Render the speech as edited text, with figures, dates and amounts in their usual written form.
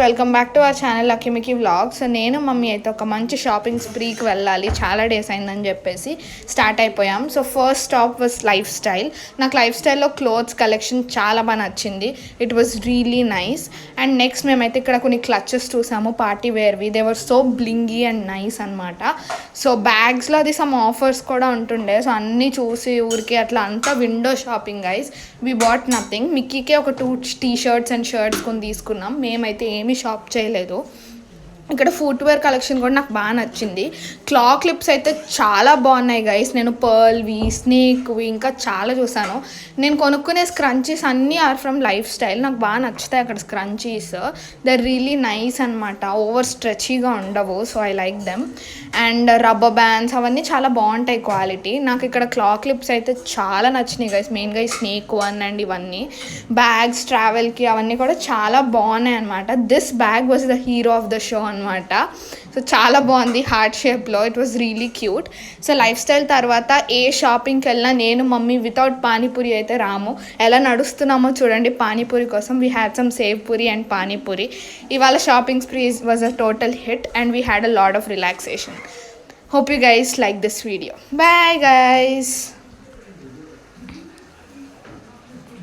Welcome back to our channel lucky Mickey vlogs. నేను mummy అయితే ఒక మంచి షాపింగ్ స్ప్రీకి వెళ్ళాలి, చాలా డేస్ అయిందని చెప్పేసి స్టార్ట్ అయిపోయాం. So first stop was Lifestyle. నాకు లైఫ్ స్టైల్లో క్లోత్స్ కలెక్షన్ చాలా బాగా నచ్చింది. It was really nice. And next మేమైతే ఇక్కడ కొన్ని క్లచెస్ చూసాము, పార్టీ వేర్వి. They were so blingy and nice అనమాట. సో బ్యాగ్స్లో అది సమ్ ఆఫర్స్ కూడా ఉంటుండే. సో అన్నీ చూసి ఊరికి అట్లా అంతా window shopping guys. We bought nothing. మిక్కీకే ఒక 2 టీ-షర్ట్స్ అండ్ షర్ట్స్ కొని తీసుకున్నాం. మేమైతే ఏమీ షాప్ చేయలేదు. ఇక్కడ ఫుట్వేర్ కలెక్షన్ కూడా నాకు బాగా నచ్చింది. క్లా క్లిప్స్ అయితే చాలా బాగున్నాయి గైస్. నేను పర్ల్వి, స్నేక్వి ఇంకా చాలా చూసాను. నేను కొనుక్కునే స్క్రంచీస్ అన్నీ ఆర్ ఫ్రమ్ లైఫ్ స్టైల్. నాకు బాగా నచ్చుతాయి అక్కడ స్క్రంచీస్. దే రియలీ నైస్ అనమాట. ఓవర్ స్ట్రెచీగా ఉండవు. So I like them. And rubber bands అవన్నీ చాలా బాగుంటాయి క్వాలిటీ. నాకు ఇక్కడ క్లా క్లిప్స్ అయితే చాలా నచ్చినాయి గైస్. మెయిన్గా ఈ స్నేక్ వన్ అండ్ ఇవన్నీ బ్యాగ్స్ ట్రావెల్కి అవన్నీ కూడా చాలా బాగున్నాయి అనమాట. This bag was the hero of the show అనమాట. సో చాలా బాగుంది హార్ట్ షేప్లో. It was really cute. So life style తర్వాత ఏ షాపింగ్కి వెళ్ళినా నేను మమ్మీ వితౌట్ పానీపూరి అయితే రాము. ఎలా నడుస్తున్నామో చూడండి పానీపూరి కోసం. We had some sev puri and panipuri. ఇవాళ shopping spree was a total hit and we had a lot of relaxation. Hope you guys like this video. Bye guys.